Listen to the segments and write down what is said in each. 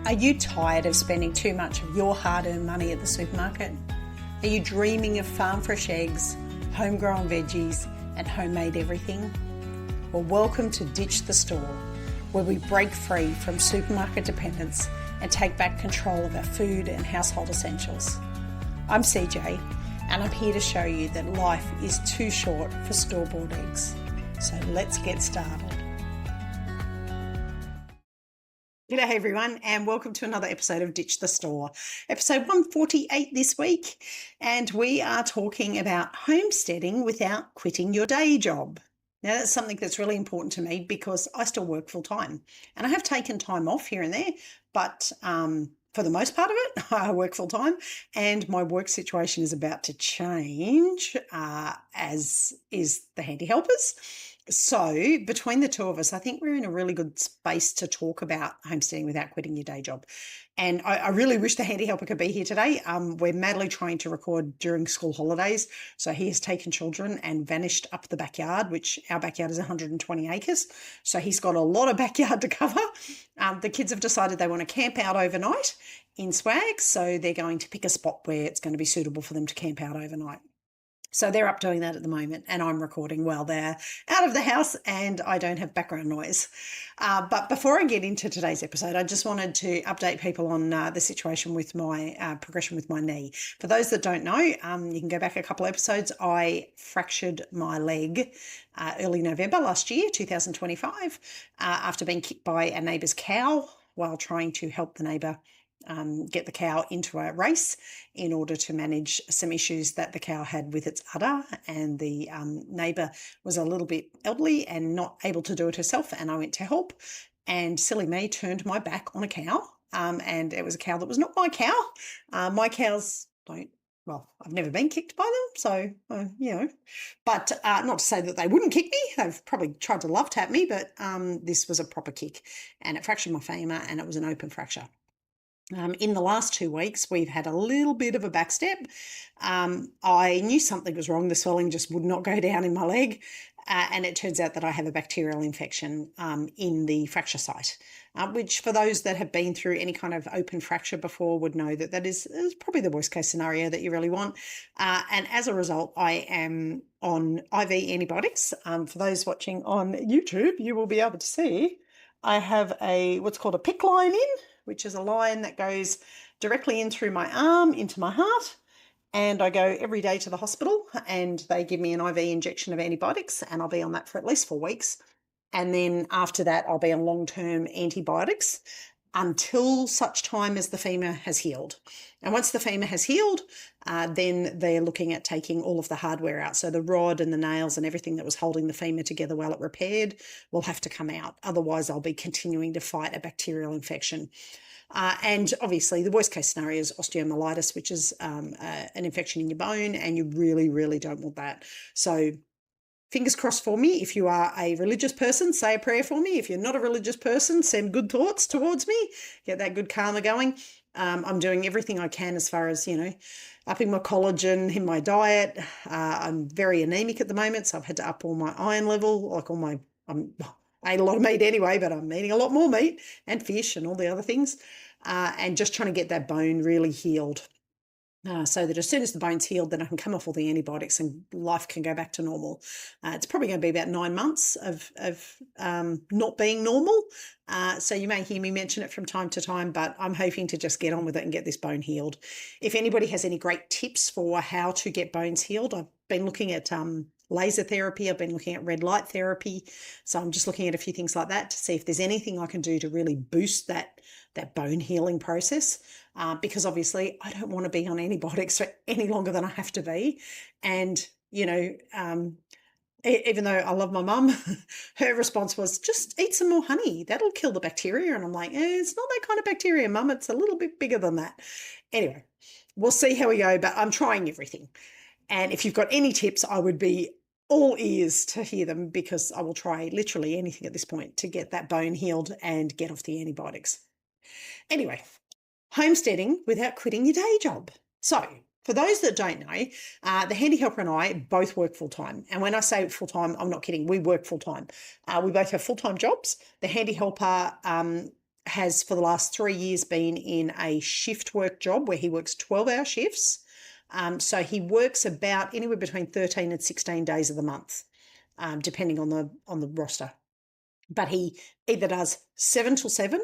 Are you tired of spending too much of your hard-earned money at the supermarket? Are you dreaming of farm fresh eggs, homegrown veggies, and homemade everything? Well, welcome to Ditch the Store, where we break free from supermarket dependence and take back control of our food and household essentials. I'm CJ, and I'm here to show you that life is too short for store-bought eggs. So let's get started. G'day everyone, and welcome to another episode of Ditch the Store, episode 148 this week, and we are talking about homesteading without quitting your day job. Now that's something that's really important to me because I still work full time, and I have taken time off here and there, but for the most part of it, I work full time, and my work situation is about to change, as is the handy helpers. So between the two of us, I think we're in a really good space to talk about homesteading without quitting your day job. And I really wish the handy helper could be here today. We're madly trying to record during school holidays. So he has taken children and vanished up the backyard, which our backyard is 120 acres. So he's got a lot of backyard to cover. The kids have decided they want to camp out overnight in Swag. So they're going to pick a spot where it's going to be suitable for them to camp out overnight. So they're up doing that at the moment, and I'm recording while they're out of the house and I don't have background noise. But before I get into today's episode, I just wanted to update people on the situation with my progression with my knee. For those that don't know, you can go back a couple episodes. I fractured my leg early November last year, 2025, after being kicked by a neighbour's cow while trying to help the neighbour get the cow into a race in order to manage some issues that the cow had with its udder, and the neighbour was a little bit elderly and not able to do it herself, and I went to help, and silly me turned my back on a cow, and it was a cow that was not my cow. My cows don't, well, I've never been kicked by them, so, but not to say that they wouldn't kick me. They've probably tried to love tap me, but this was a proper kick, and it fractured my femur, and it was an open fracture. In the last 2 weeks, we've had a little bit of a backstep. I knew something was wrong. The swelling just would not go down in my leg. And it turns out that I have a bacterial infection in the fracture site, which for those that have been through any kind of open fracture before would know that is probably the worst case scenario that you really want. And as a result, I am on IV antibiotics. For those watching on YouTube, you will be able to see I have what's called a PICC line in, which is a line that goes directly in through my arm into my heart. And I go every day to the hospital and they give me an IV injection of antibiotics, and I'll be on that for at least 4 weeks. And then after that, I'll be on long-term antibiotics until such time as the femur has healed. And once the femur has healed, then they're looking at taking all of the hardware out. So the rod and the nails and everything that was holding the femur together while it repaired will have to come out. Otherwise, I'll be continuing to fight a bacterial infection. And obviously, the worst case scenario is osteomyelitis, which is an infection in your bone, and you really, really don't want that. So fingers crossed for me. If you are a religious person, say a prayer for me. If you're not a religious person, send good thoughts towards me. Get that good karma going. I'm doing everything I can as far as, upping my collagen in my diet. I'm very anemic at the moment, so I've had to up all my iron level, I ate a lot of meat anyway, but I'm eating a lot more meat and fish and all the other things, and just trying to get that bone really healed. So that as soon as the bone's healed, then I can come off all the antibiotics and life can go back to normal. It's probably going to be about 9 months of not being normal. So you may hear me mention it from time to time, but I'm hoping to just get on with it and get this bone healed. If anybody has any great tips for how to get bones healed, I've been looking at laser therapy. I've been looking at red light therapy. So I'm just looking at a few things like that to see if there's anything I can do to really boost that bone healing process. Because obviously I don't want to be on antibiotics for any longer than I have to be. And, even though I love my mum, her response was, just eat some more honey. That'll kill the bacteria. And I'm like, it's not that kind of bacteria, mum. It's a little bit bigger than that. Anyway, we'll see how we go, but I'm trying everything. And if you've got any tips, I would be all ears to hear them, because I will try literally anything at this point to get that bone healed and get off the antibiotics. Anyway, homesteading without quitting your day job. So for those that don't know, the handy helper and I both work full-time. And when I say full-time, I'm not kidding. We work full-time. We both have full-time jobs. The handy helper has for the last 3 years been in a shift work job where he works 12-hour shifts. So he works about anywhere between 13 and 16 days of the month, depending on the roster. But he either does 7 till 7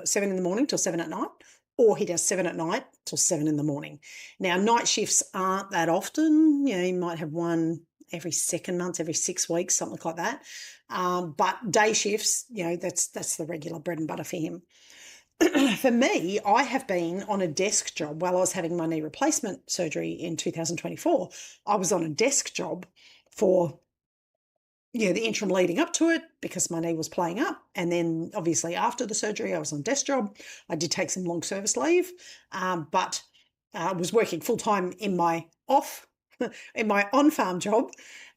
7 in the morning till 7 at night, or he does 7 at night till 7 in the morning. Now, night shifts aren't that often. You might have one every second month, every 6 weeks, something like that. But day shifts, that's the regular bread and butter for him. For me, I have been on a desk job while I was having my knee replacement surgery in 2024. I was on a desk job for the interim leading up to it because my knee was playing up. And then obviously after the surgery, I was on a desk job. I did take some long service leave, but I was working full time in my on-farm job.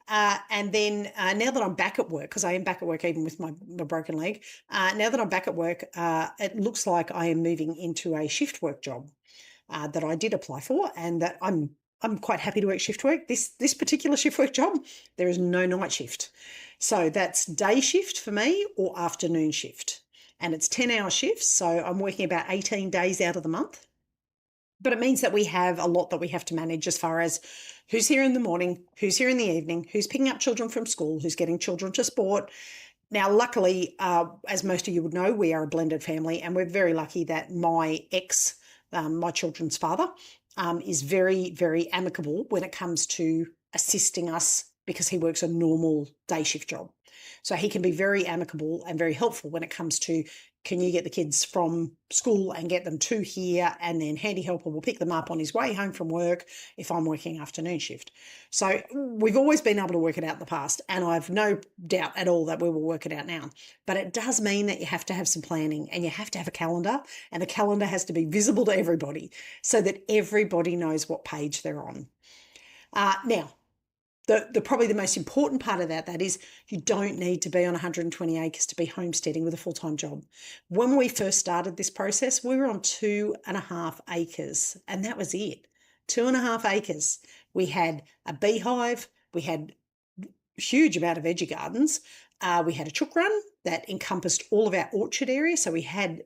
And then now that I'm back at work, because I am back at work even with my broken leg, now that I'm back at work, it looks like I am moving into a shift work job that I did apply for, and that I'm quite happy to work shift work. This particular shift work job, there is no night shift. So that's day shift for me or afternoon shift. And it's 10-hour shifts, so I'm working about 18 days out of the month. But it means that we have a lot that we have to manage as far as who's here in the morning, who's here in the evening, who's picking up children from school, who's getting children to sport. Now, luckily, as most of you would know, we are a blended family, and we're very lucky that my my children's father, is very, very amicable when it comes to assisting us because he works a normal day shift job. So he can be very amicable and very helpful when it comes to, can you get the kids from school and get them to here, and then handy helper will pick them up on his way home from work if I'm working afternoon shift. So we've always been able to work it out in the past, and I've no doubt at all that we will work it out now. But it does mean that you have to have some planning, and you have to have a calendar, and the calendar has to be visible to everybody so that everybody knows what page they're on. Now, probably the most important part of that is you don't need to be on 120 acres to be homesteading with a full-time job. When we first started this process, we were on 2.5 acres, and that was it. 2.5 acres. We had a beehive. We had a huge amount of veggie gardens. We had a chook run that encompassed all of our orchard area. So we had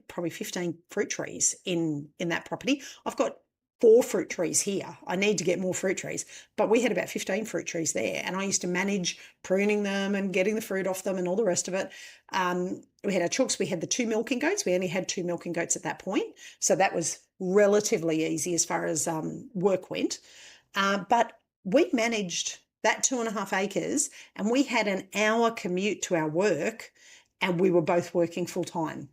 probably 15 fruit trees in that property. I've got 4 fruit trees here. I need to get more fruit trees, but we had about 15 fruit trees there, and I used to manage pruning them and getting the fruit off them and all the rest of it. We had our chooks. We had the 2 milking goats. We only had 2 milking goats at that point, so that was relatively easy as far as work went. But we managed that 2.5 acres, and we had an hour commute to our work, and we were both working full time.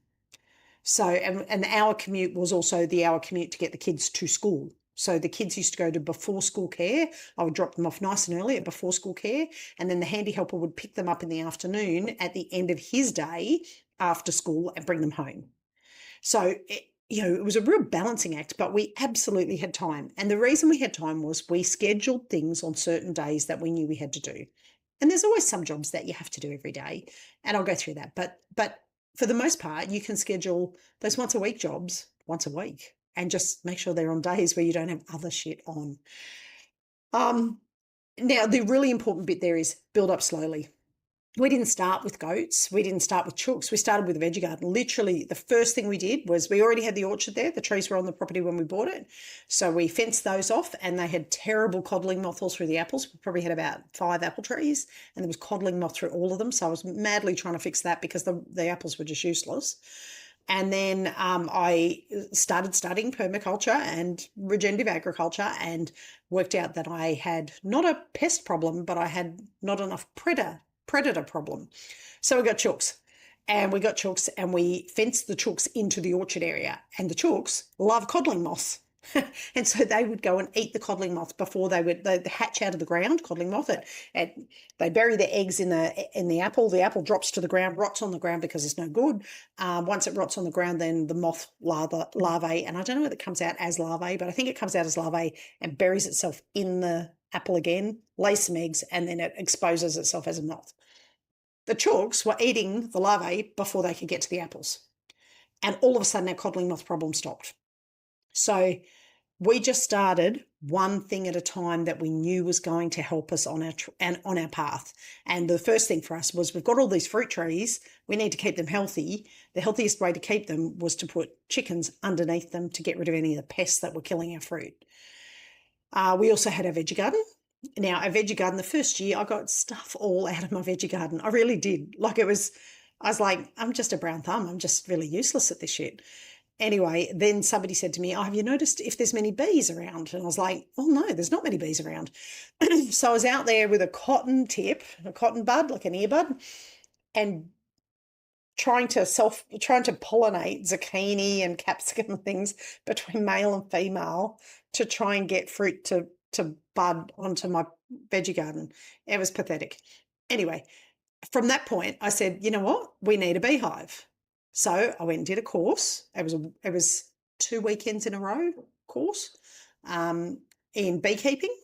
So, and the hour commute was also the hour commute to get the kids to school. So the kids used to go to before school care. I would drop them off nice and early at before school care, and then the handy helper would pick them up in the afternoon at the end of his day after school and bring them home. So, it was a real balancing act, but we absolutely had time. And the reason we had time was we scheduled things on certain days that we knew we had to do. And there's always some jobs that you have to do every day, and I'll go through that. But for the most part, you can schedule those once a week jobs once a week and just make sure they're on days where you don't have other shit on. Now, the really important bit there is build up slowly. We didn't start with goats. We didn't start with chooks. We started with a veggie garden. Literally, the first thing we did was we already had the orchard there. The trees were on the property when we bought it. So we fenced those off, and they had terrible codling moth all through the apples. We probably had about 5 apple trees, and there was codling moth through all of them. So I was madly trying to fix that because the apples were just useless. And then I started studying permaculture and regenerative agriculture, and worked out that I had not a pest problem, but I had not enough predator problem. So we got chooks, and we fenced the chooks into the orchard area, and the chooks love codling moths. And so they would go and eat the codling moth before they hatch out of the ground. Codling moth, they bury their eggs in the apple. The apple drops to the ground, rots on the ground because it's no good. Once it rots on the ground, then the moth larvae, and I don't know whether it comes out as larvae, but I think it comes out as larvae and buries itself in the apple again, lays some eggs, and then it exposes itself as a moth. The chooks were eating the larvae before they could get to the apples, and all of a sudden our codling moth problem stopped. So We just started one thing at a time that we knew was going to help us on our path. And the first thing for us was, we've got all these fruit trees. We need to keep them healthy. The healthiest way to keep them was to put chickens underneath them to get rid of any of the pests that were killing our fruit. We also had a veggie garden. Now, a veggie garden, the first year I got stuff all out of my veggie garden. I really did. I was like, I'm just a brown thumb. I'm just really useless at this shit. Anyway, then somebody said to me, have you noticed if there's many bees around? And I was like, oh, no, there's not many bees around. So I was out there with a cotton tip, a cotton bud, like an earbud, and trying to pollinate zucchini and capsicum and things between male and female to try and get fruit to bud onto my veggie garden. It was pathetic. Anyway, from that point, I said, you know what? We need a beehive. So I went and did a course. It was 2 weekends in a row course in beekeeping.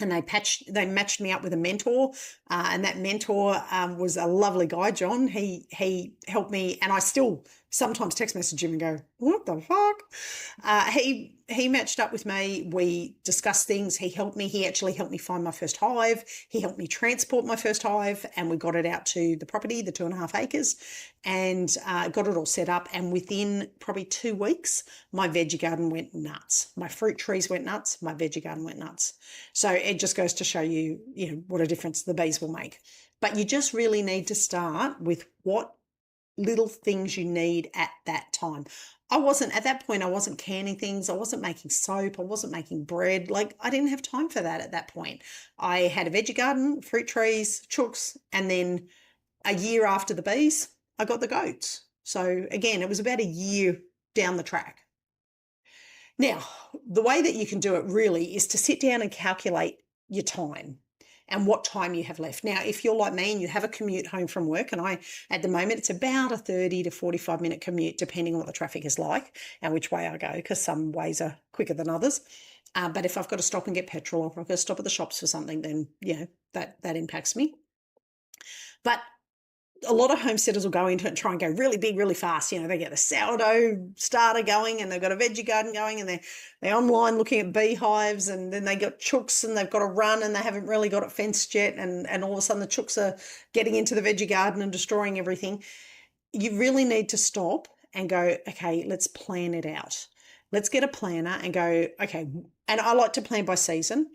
And they matched me up with a mentor, and that mentor was a lovely guy, John. He helped me, and I still sometimes text message him and go, what the fuck? He matched up with me. We discussed things. He helped me. He actually helped me find my first hive. He helped me transport my first hive, and we got it out to the property, the 2.5 acres, and got it all set up. And within probably 2 weeks, my veggie garden went nuts. My fruit trees went nuts. My veggie garden went nuts. So it just goes to show you, what a difference the bees will make. But you just really need to start with what little things you need at that time. At that point, I wasn't canning things. I wasn't making soap. I wasn't making bread. I didn't have time for that at that point. I had a veggie garden, fruit trees, chooks, and then a year after the bees, I got the goats. So again, it was about a year down the track. Now, the way that you can do it really is to sit down and calculate your time and what time you have left. Now, if you're like me and you have a commute home from work, and at the moment, it's about a 30 to 45 minute commute, depending on what the traffic is like and which way I go, because some ways are quicker than others. But if I've got to stop and get petrol, or if I've got to stop at the shops for something, then, that impacts me. But a lot of homesteaders will go into it and try and go really big, really fast. They get the sourdough starter going, and they've got a veggie garden going, and they're online looking at beehives, and then they got chooks, and they've got to run, and they haven't really got it fenced yet, and all of a sudden the chooks are getting into the veggie garden and destroying everything. You really need to stop and go, okay, let's plan it out. Let's get a planner and go, okay, and I like to plan by season.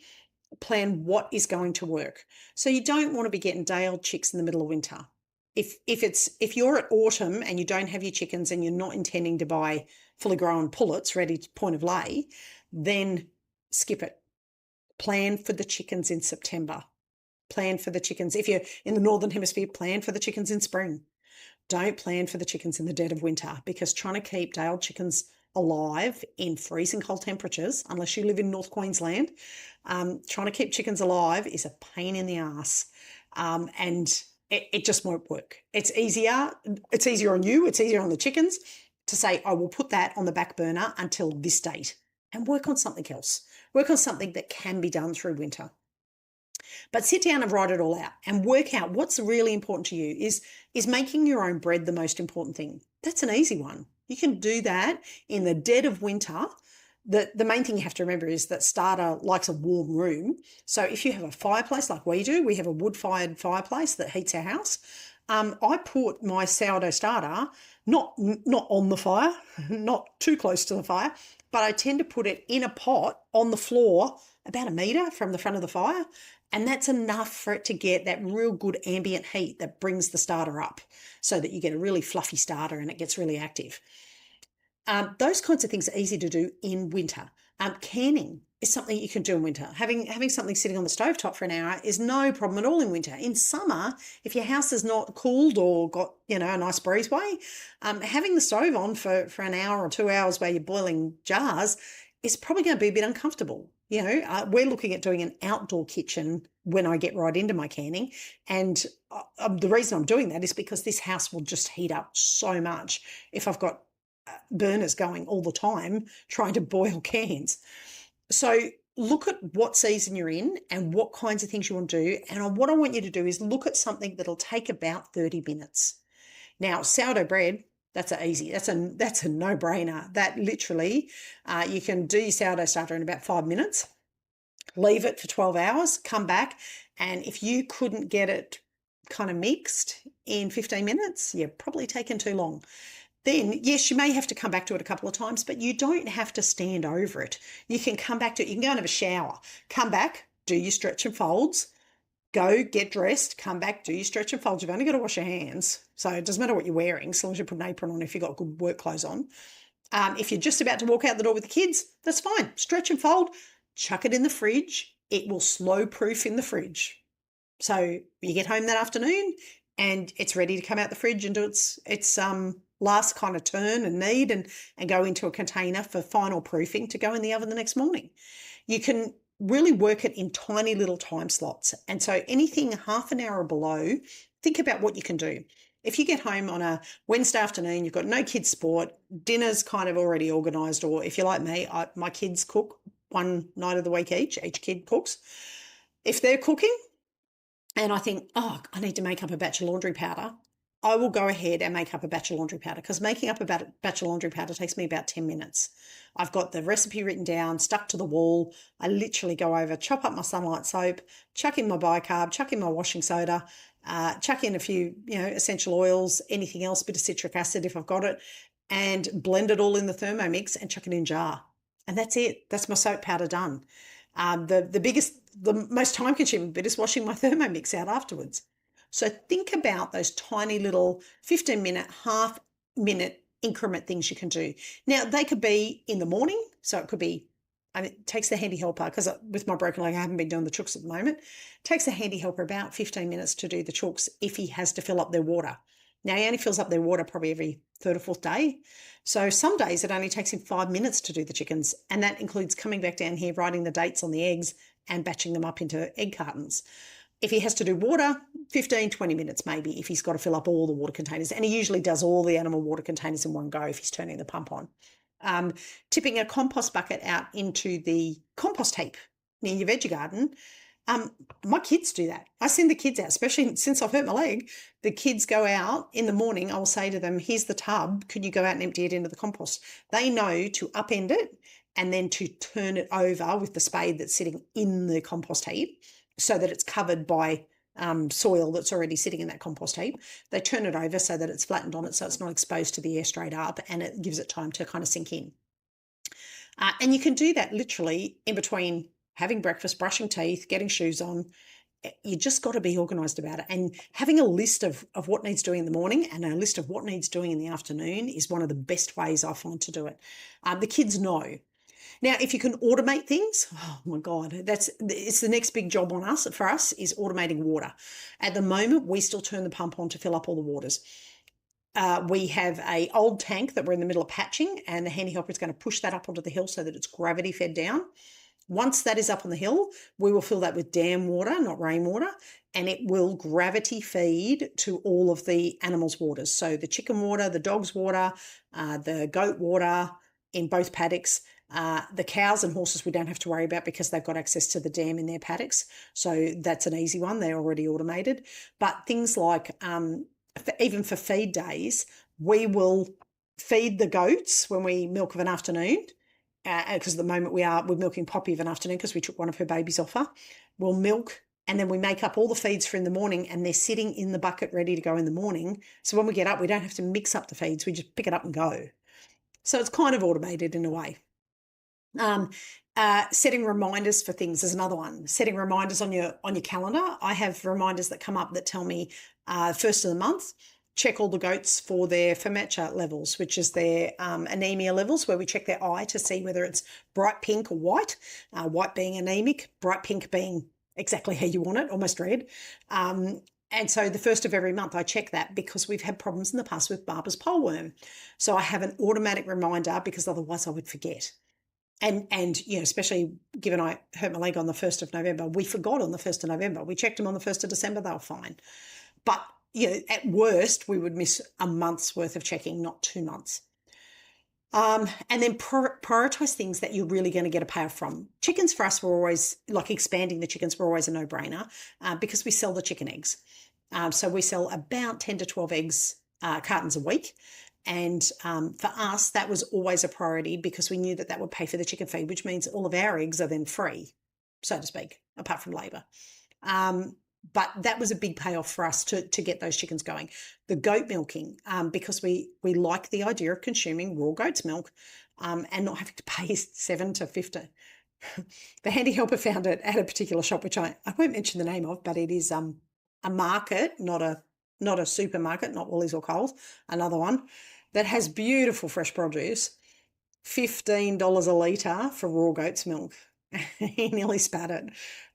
Plan what is going to work. So you don't want to be getting day-old chicks in the middle of winter. If you're at autumn and you don't have your chickens and you're not intending to buy fully grown pullets ready to point of lay, then skip it. Plan for the chickens in September. Plan for the chickens. If you're in the Northern Hemisphere, plan for the chickens in spring. Don't plan for the chickens in the dead of winter, because trying to keep day-old chickens alive in freezing cold temperatures, unless you live in North Queensland, trying to keep chickens alive is a pain in the ass. And it just won't work. It's easier on you, it's easier on the chickens to say, I will put that on the back burner until this date, and work on something else. Work on something that can be done through winter. But sit down and write it all out and work out what's really important to you. Is making your own bread the most important thing? That's an easy one. You can do that in the dead of winter. The main thing you have to remember is that starter likes a warm room. So if you have a fireplace like we do, we have a wood-fired fireplace that heats our house. I put my sourdough starter not on the fire, not too close to the fire, but I tend to put it in a pot on the floor about 1 metre from the front of the fire. And that's enough for it to get that real good ambient heat that brings the starter up, so that you get a really fluffy starter and it gets really active. Those kinds of things are easy to do in winter. Canning is something you can do in winter. Having something sitting on the stovetop for an hour is no problem at all in winter. In summer, if your house is not cooled or got a nice breezeway, having the stove on for an hour or 2 hours while you're boiling jars is probably going to be a bit uncomfortable. We're looking at doing an outdoor kitchen when I get right into my canning. And the reason I'm doing that is because this house will just heat up so much if I've got burners going all the time trying to boil cans. So look at what season you're in and what kinds of things you want to do. And what I want you to do is look at something that'll take about 30 minutes. Now, sourdough bread That's easy. That's a no-brainer. That literally, you can do your sourdough starter in about 5 minutes, leave it for 12 hours, come back, and if you couldn't get it kind of mixed in 15 minutes, you're probably taking too long. Then, yes, you may have to come back to it a couple of times, but you don't have to stand over it. You can come back to it. You can go and have a shower, come back, do your stretch and folds, go get dressed, come back, do your stretch and folds. You've only got to wash your hands. So it doesn't matter what you're wearing, as long as you put an apron on if you've got good work clothes on. If you're just about to walk out the door with the kids, that's fine. Stretch and fold, chuck it in the fridge. It will slow proof in the fridge. So you get home that afternoon and it's ready to come out the fridge and do its last kind of turn and knead and go into a container for final proofing to go in the oven the next morning. You can really work it in tiny little time slots. And so anything half an hour or below, think about what you can do. If you get home on a Wednesday afternoon, you've got no kids' sport, dinner's kind of already organised, or if you're like me, my kids cook one night of the week each kid cooks. If they're cooking and I think, oh, I need to make up a batch of laundry powder, I will go ahead and make up a batch of laundry powder, because making up a batch of laundry powder takes me about 10 minutes. I've got the recipe written down, stuck to the wall. I literally go over, chop up my Sunlight soap, chuck in my bicarb, chuck in my washing soda, chuck in a few, essential oils, anything else, bit of citric acid if I've got it, and blend it all in the Thermomix and chuck it in a jar. And that's it. That's my soap powder done. The most time-consuming bit is washing my Thermomix out afterwards. So think about those tiny little 15-minute, half-minute increment things you can do. Now, they could be in the morning, so it could be, it takes the handy helper, because with my broken leg, I haven't been doing the chooks at the moment. It takes the handy helper about 15 minutes to do the chooks if he has to fill up their water. Now, he only fills up their water probably every third or fourth day. So some days it only takes him 5 minutes to do the chickens, and that includes coming back down here, writing the dates on the eggs and batching them up into egg cartons. If he has to do water, 15, 20 minutes maybe, if he's got to fill up all the water containers. And he usually does all the animal water containers in one go if he's turning the pump on. Tipping a compost bucket out into the compost heap near your veggie garden. My kids do that. I send the kids out, especially since I've hurt my leg. The kids go out in the morning. I'll say to them, here's the tub. Could you go out and empty it into the compost? They know to upend it and then to turn it over with the spade that's sitting in the compost heap, so that it's covered by soil that's already sitting in that compost heap. They turn it over so that it's flattened on it, so it's not exposed to the air straight up, and it gives it time to kind of sink in. And you can do that literally in between having breakfast, brushing teeth, getting shoes on. You just got to be organised about it. And having a list of what needs doing in the morning and a list of what needs doing in the afternoon is one of the best ways I find to do it. The kids know. Now, if you can automate things, oh my God, it's the next big job for us is automating water. At the moment, we still turn the pump on to fill up all the waters. We have an old tank that we're in the middle of patching, and the handy helper is going to push that up onto the hill so that it's gravity fed down. Once that is up on the hill, we will fill that with dam water, not rainwater, and it will gravity feed to all of the animals' waters. So the chicken water, the dog's water, the goat water in both paddocks. The cows and horses we don't have to worry about because they've got access to the dam in their paddocks. So that's an easy one. They're already automated. But things like, even for feed days, we will feed the goats when we milk of an afternoon, because at the moment we're milking Poppy of an afternoon because we took one of her babies off her. We'll milk, and then we make up all the feeds for in the morning, and they're sitting in the bucket ready to go in the morning. So when we get up, we don't have to mix up the feeds. We just pick it up and go. So it's kind of automated in a way. Setting reminders for things is another one. Setting reminders on your calendar. I have reminders that come up that tell me first of the month, check all the goats for their FEMACHA levels, which is their anemia levels, where we check their eye to see whether it's bright pink or white, white being anemic, bright pink being exactly how you want it, almost red. And so the first of every month I check that, because we've had problems in the past with Barber's poleworm. So I have an automatic reminder, because otherwise I would forget. And especially given I hurt my leg on the 1st of November, we forgot on the 1st of November. We checked them on the 1st of December, they were fine. But, at worst, we would miss a month's worth of checking, not 2 months. And then prioritise things that you're really going to get a payoff from. Chickens for us were always, like expanding the chickens were always a no-brainer, because we sell the chicken eggs. So we sell about 10 to 12 eggs, cartons a week. And for us, that was always a priority because we knew that that would pay for the chicken feed, which means all of our eggs are then free, so to speak, apart from labour. But that was a big payoff for us to get those chickens going. The goat milking, because we like the idea of consuming raw goat's milk and not having to pay $7 to $15. The handy helper found it at a particular shop, which I won't mention the name of, but it is a market, not a supermarket, not Woolies or Coles, another one that has beautiful fresh produce, $15 a litre for raw goat's milk. He nearly spat it.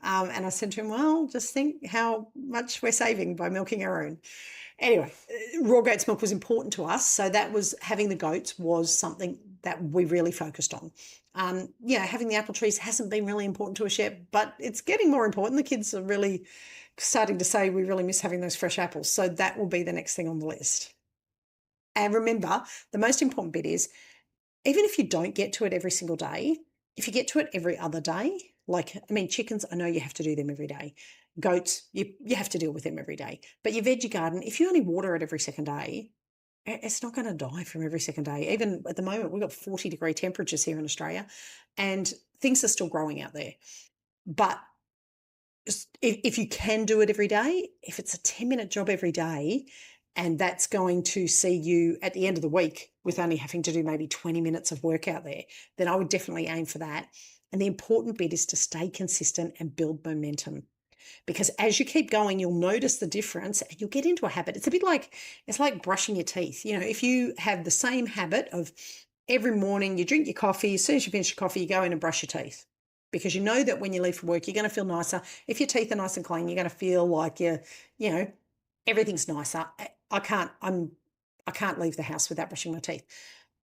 And I said to him, well, just think how much we're saving by milking our own. Anyway, raw goat's milk was important to us. So that was, having the goats was something that we really focused on. Having the apple trees hasn't been really important to us yet, but it's getting more important. The kids are really starting to say we really miss having those fresh apples. So that will be the next thing on the list. And remember, the most important bit is, even if you don't get to it every single day, if you get to it every other day, chickens, I know you have to do them every day. Goats, you have to deal with them every day. But your veggie garden, if you only water it every second day, it's not going to die from every second day. Even at the moment, we've got 40-degree temperatures here in Australia and things are still growing out there. But if you can do it every day, if it's a 10-minute job every day, and that's going to see you at the end of the week with only having to do maybe 20 minutes of work out there, then I would definitely aim for that. And the important bit is to stay consistent and build momentum. Because as you keep going, you'll notice the difference and you'll get into a habit. It's like brushing your teeth. If you have the same habit of every morning, you drink your coffee, as soon as you finish your coffee, you go in and brush your teeth. Because you know that when you leave for work, you're going to feel nicer. If your teeth are nice and clean, you're going to feel like everything's nicer. I can't leave the house without brushing my teeth.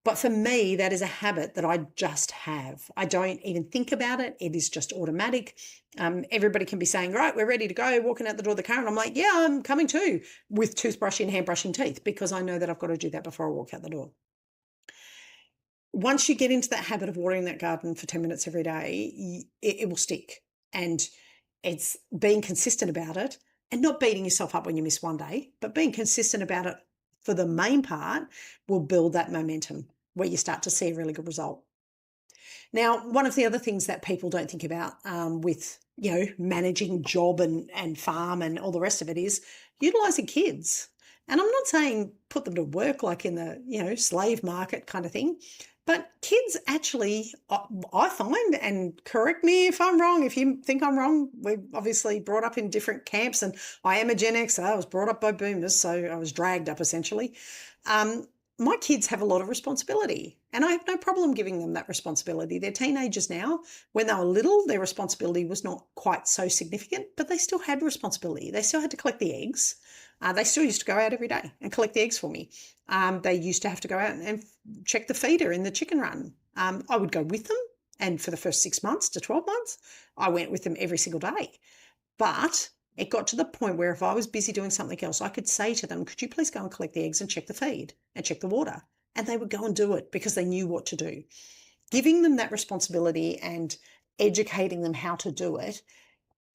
But for me, that is a habit that I just have. I don't even think about it. It is just automatic. Everybody can be saying, right, we're ready to go, walking out the door of the car. And I'm like, yeah, I'm coming too, with toothbrush in hand, brushing teeth, because I know that I've got to do that before I walk out the door. Once you get into that habit of watering that garden for 10 minutes every day, it will stick. And it's being consistent about it and not beating yourself up when you miss one day, but being consistent about it for the main part will build that momentum where you start to see a really good result. Now, one of the other things that people don't think about with, managing job and farm and all the rest of it is utilising kids. And I'm not saying put them to work like in the, slave market kind of thing, but kids actually, I find, and correct me if I'm wrong, if you think I'm wrong, we're obviously brought up in different camps, and I am a Gen Xer. I was brought up by boomers, so I was dragged up essentially. My kids have a lot of responsibility, and I have no problem giving them that responsibility. They're teenagers now. When they were little, their responsibility was not quite so significant, but they still had responsibility. They still had to collect the eggs. They still used to go out every day and collect the eggs for me. They used to have to go out and check the feeder in the chicken run. I would go with them, and for the first 6 months to 12 months, I went with them every single day. But it got to the point where if I was busy doing something else, I could say to them, could you please go and collect the eggs and check the feed and check the water? And they would go and do it because they knew what to do. Giving them that responsibility and educating them how to do it,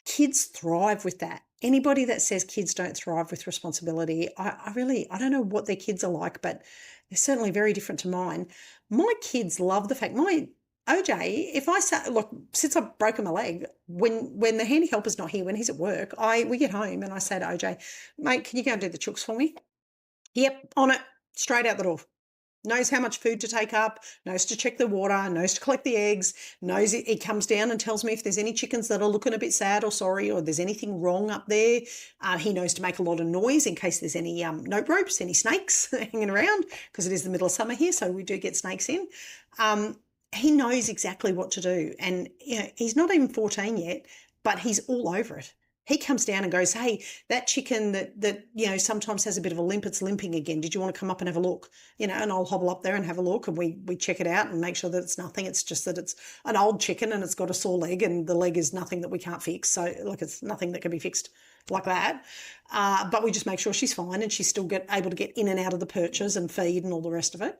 kids thrive with that. Anybody that says kids don't thrive with responsibility, I don't know what their kids are like, but they're certainly very different to mine. My kids love the fact, my OJ, if I say, look, since I've broken my leg, when the handy helper's not here, when he's at work, we get home and I say to OJ, mate, can you go and do the chooks for me? Yep, on it, straight out the door. Knows how much food to take up, knows to check the water, knows to collect the eggs, knows he comes down and tells me if there's any chickens that are looking a bit sad or sorry or there's anything wrong up there. He knows to make a lot of noise in case there's any note ropes, any snakes hanging around, because it is the middle of summer here, so we do get snakes in. He knows exactly what to do, and he's not even 14 yet, but he's all over it. He comes down and goes, hey, that chicken that sometimes has a bit of a limp, it's limping again. Did you want to come up and have a look? And I'll hobble up there and have a look, and we check it out and make sure that it's nothing. It's just that it's an old chicken and it's got a sore leg, and the leg is nothing that we can't fix. So it's nothing that can be fixed like that. But we just make sure she's fine and she's still able to get in and out of the perches and feed and all the rest of it.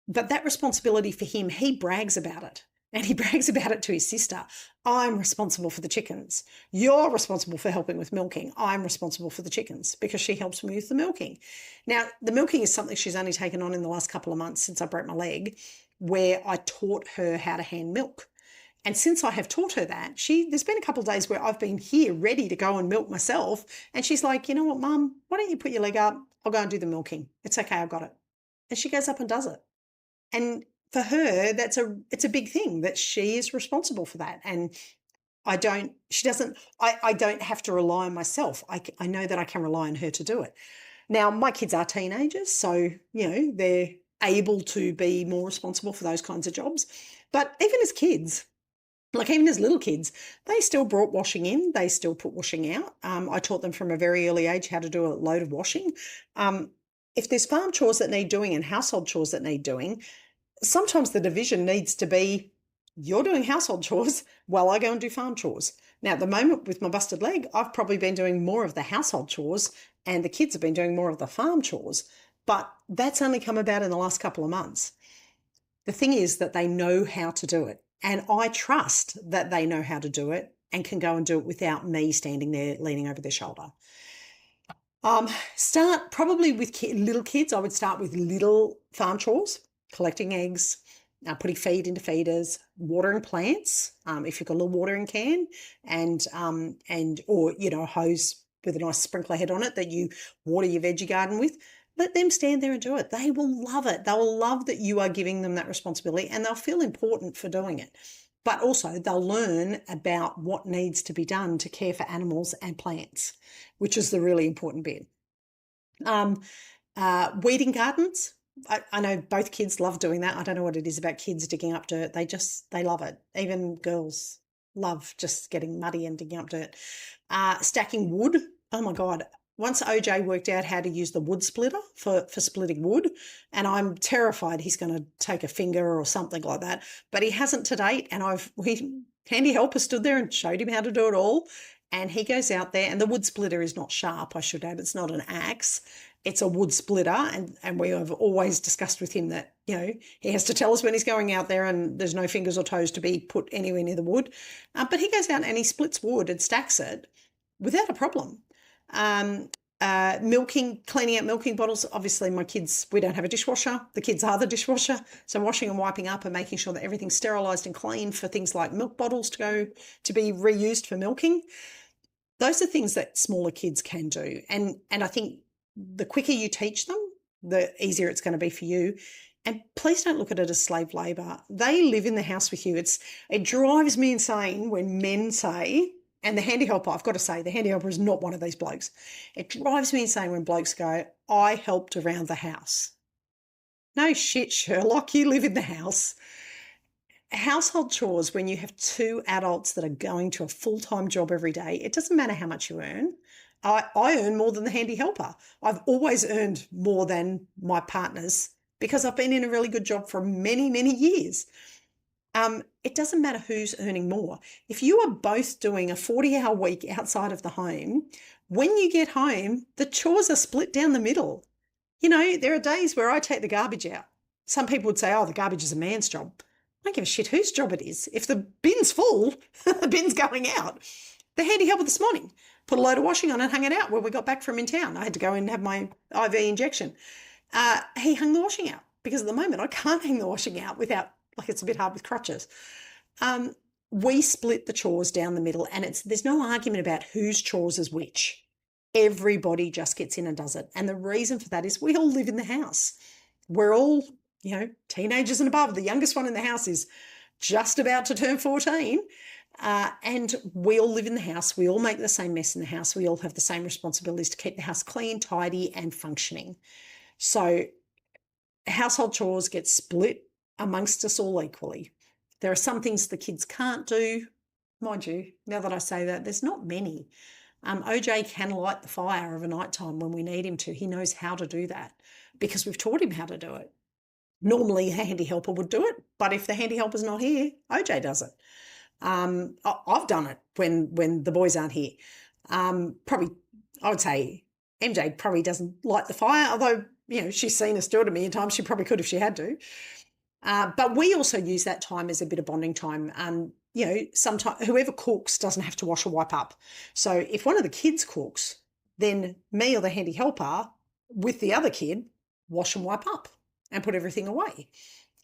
But that responsibility for him, he brags about it. And he brags about it to his sister. I'm responsible for the chickens. You're responsible for helping with milking. I'm responsible for the chickens because she helps me with the milking. Now, the milking is something she's only taken on in the last couple of months since I broke my leg, where I taught her how to hand milk. And since I have taught her that, there's been a couple of days where I've been here ready to go and milk myself. And she's like, you know what, Mum, why don't you put your leg up? I'll go and do the milking. It's okay, I've got it. And she goes up and does it. And for her, it's a big thing that she is responsible for that. And I don't have to rely on myself. I know that I can rely on her to do it. Now, my kids are teenagers, so, they're able to be more responsible for those kinds of jobs. But even as kids, like even as little kids, they still brought washing in. They still put washing out. I taught them from a very early age how to do a load of washing. If there's farm chores that need doing and household chores that need doing, sometimes the division needs to be, you're doing household chores while I go and do farm chores. Now, at the moment with my busted leg, I've probably been doing more of the household chores and the kids have been doing more of the farm chores, but that's only come about in the last couple of months. The thing is that they know how to do it, and I trust that they know how to do it and can go and do it without me standing there leaning over their shoulder. Start probably with little kids. I would start with little farm chores, collecting eggs, putting feed into feeders, watering plants. If you've got a little watering can or a hose with a nice sprinkler head on it that you water your veggie garden with, let them stand there and do it. They will love it. They will love that you are giving them that responsibility and they'll feel important for doing it. But also they'll learn about what needs to be done to care for animals and plants, which is the really important bit. Weeding gardens. I know both kids love doing that. I don't know what it is about kids digging up dirt. They love it. Even girls love just getting muddy and digging up dirt. Stacking wood. Oh my God. Once OJ worked out how to use the wood splitter for splitting wood, and I'm terrified he's going to take a finger or something like that, but he hasn't to date. And handy helper stood there and showed him how to do it all. And he goes out there, and the wood splitter is not sharp, I should add. It's not an axe. It's a wood splitter. And we have always discussed with him that, he has to tell us when he's going out there and there's no fingers or toes to be put anywhere near the wood. But he goes out and he splits wood and stacks it without a problem. Cleaning out milking bottles. Obviously my kids, we don't have a dishwasher. The kids are the dishwasher. So washing and wiping up and making sure that everything's sterilised and clean for things like milk bottles to be reused for milking. Those are things that smaller kids can do. And I think the quicker you teach them, the easier it's going to be for you. And please don't look at it as slave labour. They live in the house with you. It drives me insane when men say, and the handy helper, I've got to say, the handy helper is not one of these blokes. It drives me insane when blokes go, I helped around the house. No shit, Sherlock, you live in the house. Household chores, when you have two adults that are going to a full-time job every day, it doesn't matter how much you earn. I earn more than the handy helper. I've always earned more than my partners because I've been in a really good job for many, many years. It doesn't matter who's earning more. If you are both doing a 40-hour week outside of the home, when you get home, the chores are split down the middle. There are days where I take the garbage out. Some people would say, oh, the garbage is a man's job. I don't give a shit whose job it is. If the bin's full, the bin's going out. The handy helper this morning put a load of washing on and hung it out when we got back from in town. I had to go in and have my IV injection. He hung the washing out because at the moment I can't hang the washing out without, it's a bit hard with crutches. We split the chores down the middle and there's no argument about whose chores is which. Everybody just gets in and does it. And the reason for that is we all live in the house. We're all, teenagers and above. The youngest one in the house is just about to turn 14. And we all live in the house. We all make the same mess in the house. We all have the same responsibilities to keep the house clean, tidy, and functioning. So household chores get split amongst us all equally. There are some things the kids can't do. Mind you, now that I say that, there's not many. OJ can light the fire of a night time when we need him to. He knows how to do that because we've taught him how to do it. Normally a handy helper would do it, but if the handy helper's not here, OJ does it. I've done it when the boys aren't here. Probably, I would say MJ probably doesn't light the fire, although, she's seen us do it a million times. She probably could if she had to. But we also use that time as a bit of bonding time. Sometimes whoever cooks doesn't have to wash or wipe up. So if one of the kids cooks, then me or the handy helper with the other kid wash and wipe up and put everything away.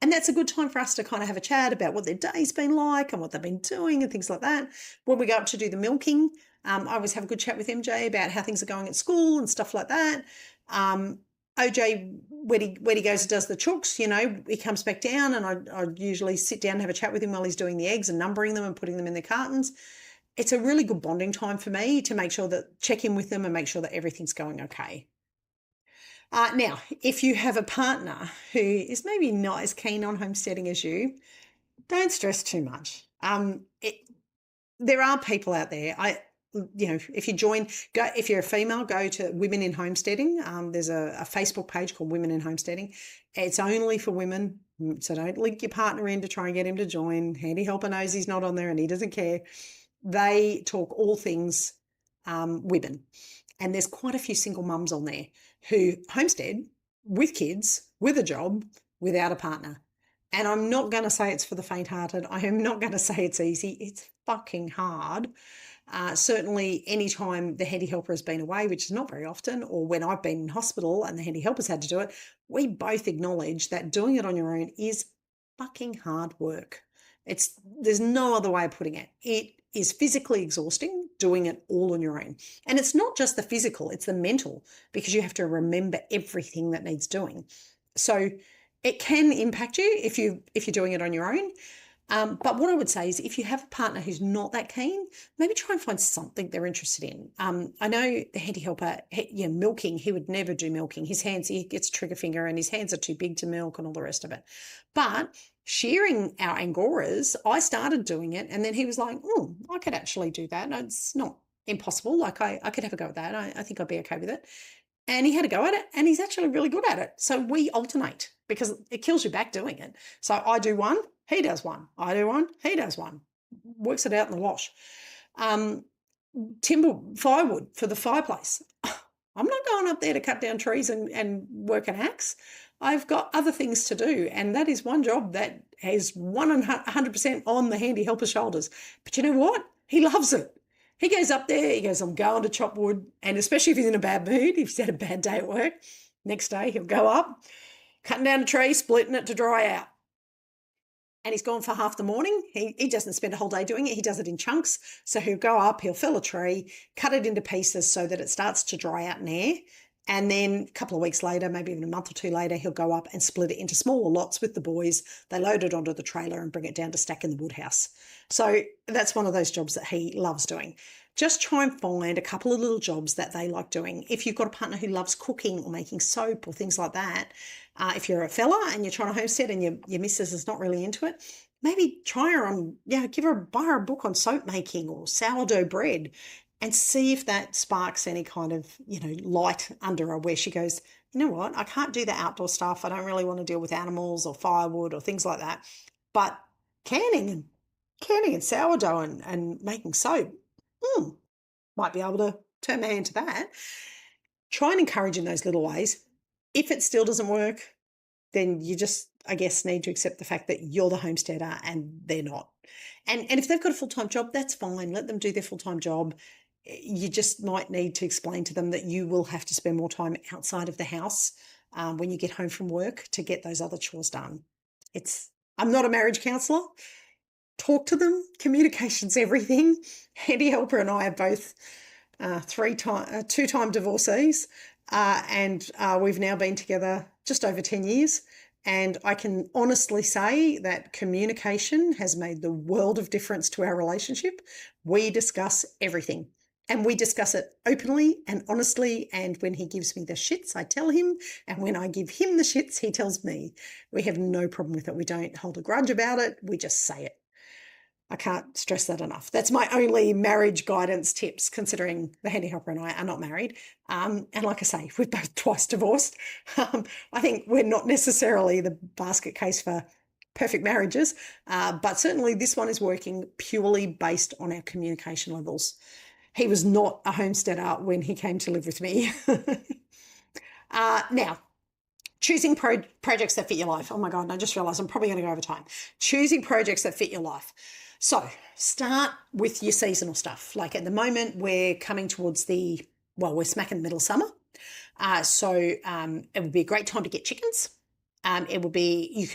And that's a good time for us to kind of have a chat about what their day's been like and what they've been doing and things like that. When we go up to do the milking, I always have a good chat with MJ about how things are going at school and stuff like that. OJ, when he goes and does the chooks, he comes back down, and I usually sit down and have a chat with him while he's doing the eggs and numbering them and putting them in their cartons. It's a really good bonding time for me to make sure that check in with them and make sure that everything's going okay. Now, if you have a partner who is maybe not as keen on homesteading as you, don't stress too much. There are people out there. If you join, if you're a female, go to Women in Homesteading. There's a Facebook page called Women in Homesteading. It's only for women, so don't link your partner in to try and get him to join. Handy helper knows he's not on there and he doesn't care. They talk all things women. And there's quite a few single mums on there who homestead with kids, with a job, without a partner. And I'm not going to say it's for the faint-hearted. I am not going to say it's easy. It's fucking hard. Certainly anytime the handy helper has been away, which is not very often, or when I've been in hospital and the handy helper's had to do it, we both acknowledge that doing it on your own is fucking hard work. There's no other way of putting it. It is physically exhausting doing it all on your own. And it's not just the physical, it's the mental, because you have to remember everything that needs doing. So it can impact you if you're doing it on your own. But what I would say is if you have a partner who's not that keen, maybe try and find something they're interested in. I know the handy helper, milking, he would never do milking. His hands, he gets trigger finger and his hands are too big to milk and all the rest of it. But shearing our Angoras, I started doing it, and then he was like, oh, I could actually do that. It's not impossible. Like I could have a go at that. I think I'd be okay with it. And he had a go at it, and he's actually really good at it. So we alternate because it kills your back doing it. So I do one, he does one. I do one, he does one. Works it out in the wash. Timber, firewood for the fireplace. I'm not going up there to cut down trees and work an axe. I've got other things to do, and that is one job that has 100% on the handy helper's shoulders. But you know what? He loves it. He goes up there, he goes, I'm going to chop wood, and especially if he's in a bad mood, if he's had a bad day at work, next day he'll go up, cutting down a tree, splitting it to dry out. And he's gone for half the morning. He doesn't spend a whole day doing it. He does it in chunks. So he'll go up, he'll fell a tree, cut it into pieces so that it starts to dry out in air. And then a couple of weeks later, maybe even a month or two later, he'll go up and split it into smaller lots with the boys. They load it onto the trailer and bring it down to stack in the wood house. So that's one of those jobs that he loves doing. Just try and find a couple of little jobs that they like doing. If you've got a partner who loves cooking or making soap or things like that, if you're a fella and you're trying to homestead and your missus is not really into it, maybe try her on, buy her a book on soap making or sourdough bread, and see if that sparks any kind of, light under her where she goes, you know what, I can't do the outdoor stuff. I don't really want to deal with animals or firewood or things like that. But canning and sourdough and making soap, might be able to turn my hand to that. Try and encourage in those little ways. If it still doesn't work, then you just, I guess, need to accept the fact that you're the homesteader and they're not. And if they've got a full-time job, that's fine. Let them do their full-time job. You just might need to explain to them that you will have to spend more time outside of the house when you get home from work to get those other chores done. I'm not a marriage counsellor. Talk to them. Communication's everything. Handy Helper and I are both two-time divorcees, and we've now been together just over 10 years. And I can honestly say that communication has made the world of difference to our relationship. We discuss everything. And we discuss it openly and honestly. And when he gives me the shits, I tell him. And when I give him the shits, he tells me. We have no problem with it. We don't hold a grudge about it. We just say it. I can't stress that enough. That's my only marriage guidance tips, considering the handy helper and I are not married. And like I say, we're both twice divorced. I think we're not necessarily the basket case for perfect marriages, but certainly this one is working purely based on our communication levels. He was not a homesteader when he came to live with me. Now, Choosing projects that fit your life. Oh my God, and I just realized I'm probably going to go over time. Choosing projects that fit your life. So start with your seasonal stuff. Like at the moment, we're coming towards we're smack in the middle of summer. So it would be a great time to get chickens. It will be,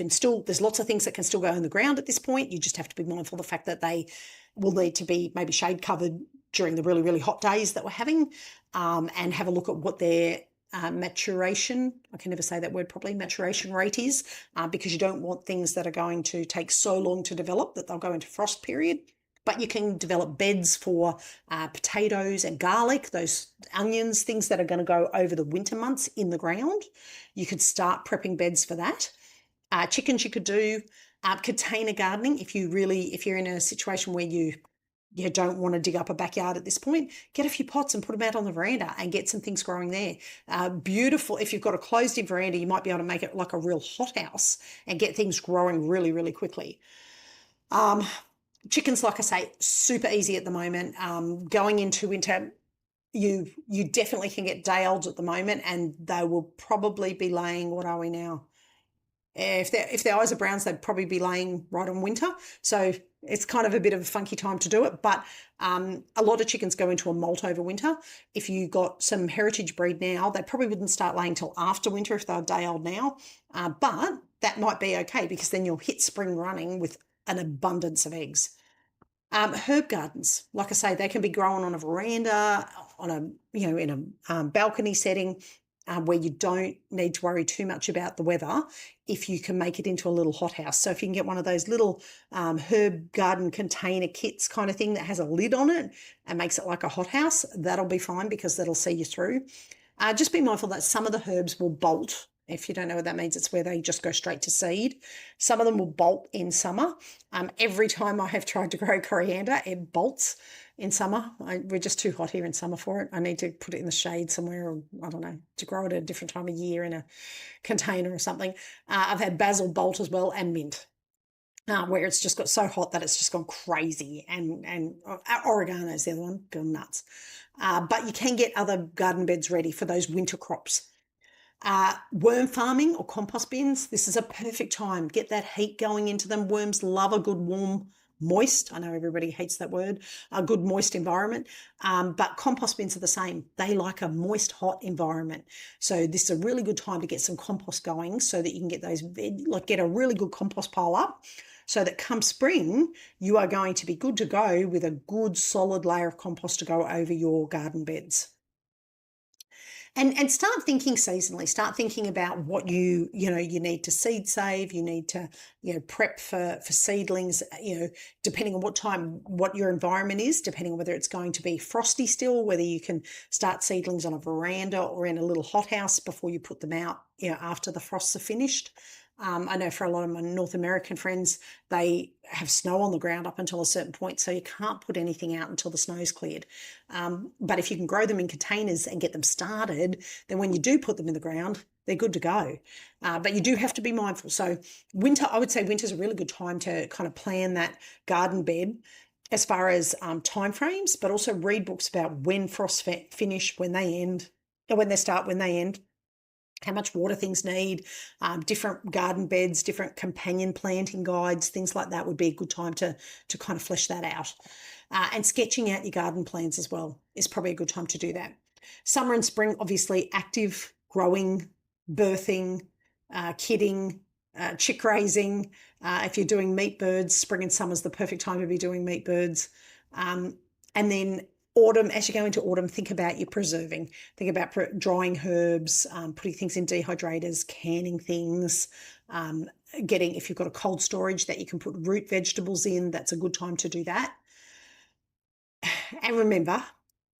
there's lots of things that can still go in the ground at this point. You just have to be mindful of the fact that they will need to be maybe shade covered during the really, really hot days that we're having, and have a look at what their maturation, I can never say that word properly, maturation rate is, because you don't want things that are going to take so long to develop that they'll go into frost period. But you can develop beds for potatoes and garlic, those onions, things that are going to go over the winter months in the ground. You could start prepping beds for that. Chickens you could do. Container gardening, if you're in a situation where you don't want to dig up a backyard at this point, get a few pots and put them out on the veranda and get some things growing there. Beautiful. If you've got a closed-in veranda, you might be able to make it like a real hothouse and get things growing really, really quickly. Chickens, like I say, super easy at the moment. Going into winter, you definitely can get day-olds at the moment, and they will probably be laying, what are we now? If their eyes are browns, they'd probably be laying right on winter. So it's kind of a bit of a funky time to do it. But a lot of chickens go into a molt over winter. If you got some heritage breed now, they probably wouldn't start laying till after winter if they're day old now. But that might be okay, because then you'll hit spring running with an abundance of eggs. Herb gardens, like I say, they can be grown on a veranda, in a balcony setting, where you don't need to worry too much about the weather if you can make it into a little hothouse. So if you can get one of those little herb garden container kits kind of thing that has a lid on it and makes it like a hothouse, that'll be fine, because that'll see you through. Just be mindful that some of the herbs will bolt. If you don't know what that means, it's where they just go straight to seed. Some of them will bolt in summer. Every time I have tried to grow coriander, it bolts in summer. We're just too hot here in summer for it. I need to put it in the shade somewhere, or I don't know, to grow it at a different time of year in a container or something. I've had basil bolt as well, and mint. Where it's just got so hot that it's just gone crazy, and oregano is the other one, gone nuts. But you can get other garden beds ready for those winter crops. Worm farming or compost bins, this is a perfect time. Get that heat going into them. Worms love a good warm, moist, I know everybody hates that word, a good moist environment, but compost bins are the same. They like a moist, hot environment. So this is a really good time to get some compost going, so that you can get get a really good compost pile up, so that come spring, you are going to be good to go with a good solid layer of compost to go over your garden beds. And start thinking seasonally. Start thinking about what you need to seed save. You need to prep for seedlings. Depending on what your environment is, depending on whether it's going to be frosty still, whether you can start seedlings on a veranda or in a little hothouse before you put them out. After the frosts are finished. I know for a lot of my North American friends, they have snow on the ground up until a certain point, so you can't put anything out until the snow's cleared. But if you can grow them in containers and get them started, then when you do put them in the ground, they're good to go. But you do have to be mindful. So I would say winter's a really good time to kind of plan that garden bed as far as timeframes, but also read books about when frosts finish, when they end, or when they start, when they end. How much water things need, different garden beds, different companion planting guides, things like that would be a good time to kind of flesh that out. And sketching out your garden plans as well is probably a good time to do that. Summer and spring, obviously active, growing, birthing, kidding, chick raising. If you're doing meat birds, spring and summer is the perfect time to be doing meat birds. And then autumn, as you go into autumn, think about your preserving. Think about drying herbs, putting things in dehydrators, canning things, if you've got a cold storage that you can put root vegetables in, that's a good time to do that. And remember,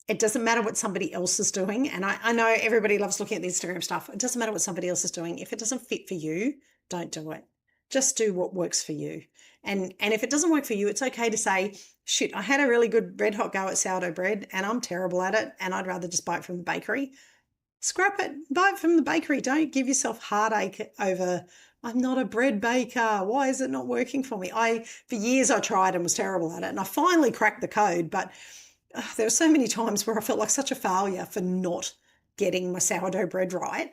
it doesn't matter what somebody else is doing. And I know everybody loves looking at the Instagram stuff. It doesn't matter what somebody else is doing. If it doesn't fit for you, don't do it. Just do what works for you. And if it doesn't work for you, it's okay to say, shit, I had a really good red hot go at sourdough bread and I'm terrible at it and I'd rather just buy it from the bakery. Scrap it, buy it from the bakery. Don't give yourself heartache over, I'm not a bread baker. Why is it not working for me? For years I tried and was terrible at it, and I finally cracked the code, but there were so many times where I felt like such a failure for not getting my sourdough bread right.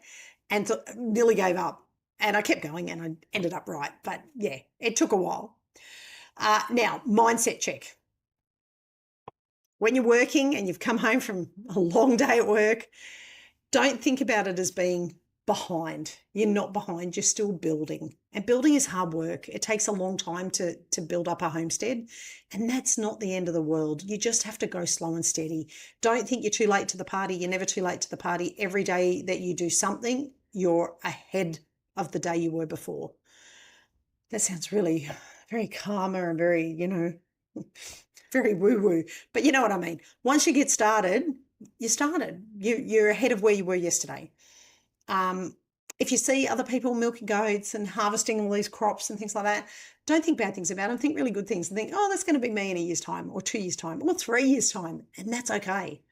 and nearly gave up. And I kept going and I ended up right. But yeah, it took a while. Now, mindset check. When you're working and you've come home from a long day at work, don't think about it as being behind. You're not behind, you're still building. And building is hard work. It takes a long time to build up a homestead. And that's not the end of the world. You just have to go slow and steady. Don't think you're too late to the party. You're never too late to the party. Every day that you do something, you're ahead of the day you were before. That sounds really very calmer and very, very woo-woo. But you know what I mean. Once you get started, you started. You're ahead of where you were yesterday. If you see other people milking goats and harvesting all these crops and things like that, don't think bad things about them. Think really good things and think, oh, that's going to be me in a year's time or 2 years' time or 3 years' time. And that's okay.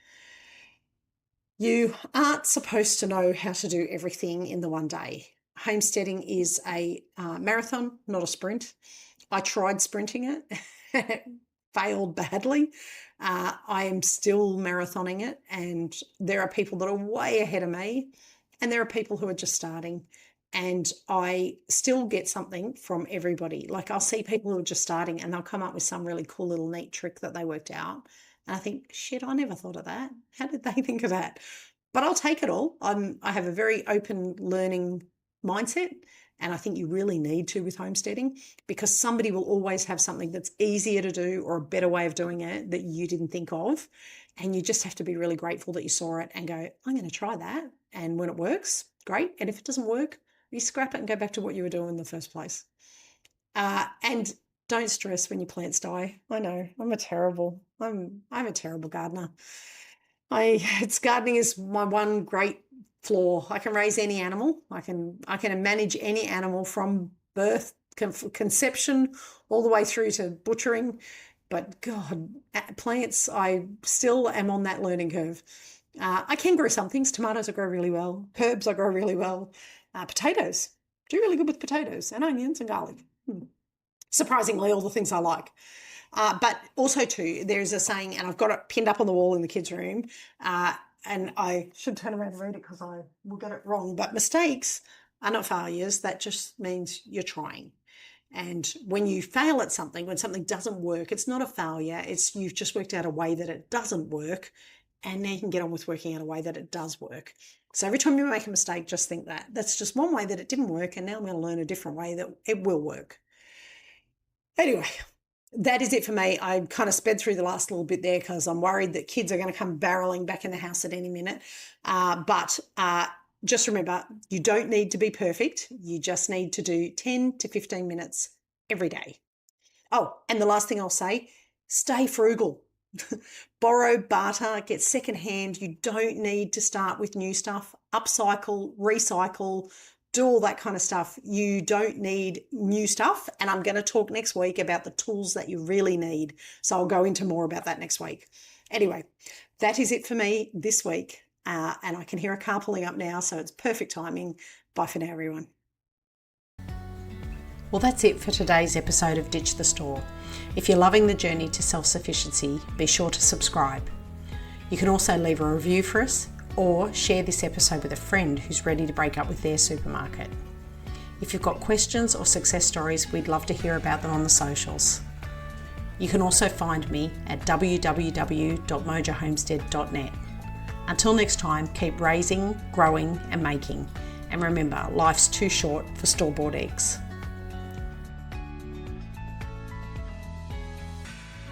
You aren't supposed to know how to do everything in the one day. Homesteading is a marathon, not a sprint. I tried sprinting it. It failed badly. I am still marathoning it, and there are people that are way ahead of me, and there are people who are just starting, and I still get something from everybody. Like I'll see people who are just starting and they'll come up with some really cool little neat trick that they worked out. And I think, shit, I never thought of that. How did they think of that? But I'll take it all. I have a very open learning mindset, and I think you really need to with homesteading, because somebody will always have something that's easier to do or a better way of doing it that you didn't think of. And you just have to be really grateful that you saw it and go, I'm going to try that. And when it works, great. And if it doesn't work, you scrap it and go back to what you were doing in the first place. And don't stress when your plants die. I know I'm a terrible gardener. Gardening is my one great flaw. I can raise any animal. I can manage any animal from birth, conception, all the way through to butchering. But God, plants, I still am on that learning curve. I can grow some things. Tomatoes I grow really well. Herbs I grow really well. Potatoes, do really good with potatoes and onions and garlic. Surprisingly, all the things I like. But also too, there's a saying, and I've got it pinned up on the wall in the kids' room, and I should turn around and read it because I will get it wrong. But mistakes are not failures. That just means you're trying. And when you fail at something, when something doesn't work, it's not a failure. It's you've just worked out a way that it doesn't work, and now you can get on with working out a way that it does work. So every time you make a mistake, just think that. That's just one way that it didn't work, and now I'm going to learn a different way that it will work. Anyway, that is it for me. I kind of sped through the last little bit there because I'm worried that kids are going to come barreling back in the house at any minute. But just remember, you don't need to be perfect. You just need to do 10 to 15 minutes every day. Oh, and the last thing I'll say, stay frugal. Borrow, barter, get secondhand. You don't need to start with new stuff. Upcycle, recycle, do all that kind of stuff. You don't need new stuff. And I'm going to talk next week about the tools that you really need. So I'll go into more about that next week. Anyway, that is it for me this week. And I can hear a car pulling up now, so it's perfect timing. Bye for now, everyone. Well, that's it for today's episode of Ditch the Store. If you're loving the journey to self-sufficiency, be sure to subscribe. You can also leave a review for us or share this episode with a friend who's ready to break up with their supermarket. If you've got questions or success stories, we'd love to hear about them on the socials. You can also find me at www.mojohomestead.net. Until next time, keep raising, growing and making. And remember, life's too short for store-bought eggs.